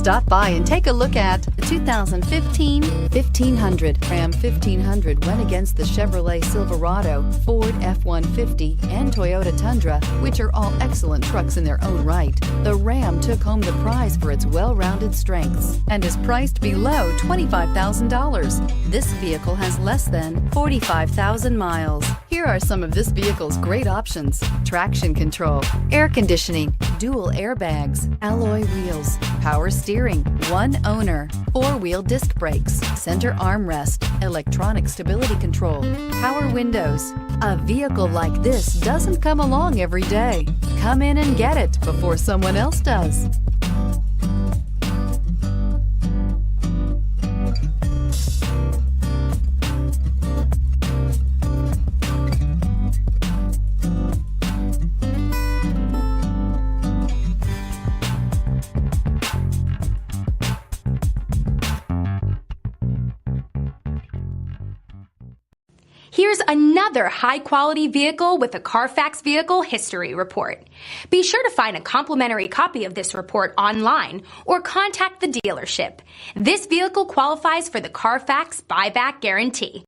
Stop by and take a look at the 2015 1500. Ram 1500 went against the Chevrolet Silverado, Ford F-150, and Toyota Tundra, which are all excellent trucks in their own right. The Ram took home the prize for its well-rounded strengths and is priced below $25,000. This vehicle has less than 45,000 miles. Here are some of this vehicle's great options: traction control, air conditioning, dual airbags, alloy wheels, power steering, one owner, four-wheel disc brakes, center armrest, electronic stability control, power windows. A vehicle like this doesn't come along every day. Come in and get it before someone else does. Here's another high-quality vehicle with a Carfax Vehicle History Report. Be sure to find a complimentary copy of this report online or contact the dealership. This vehicle qualifies for the Carfax Buyback Guarantee.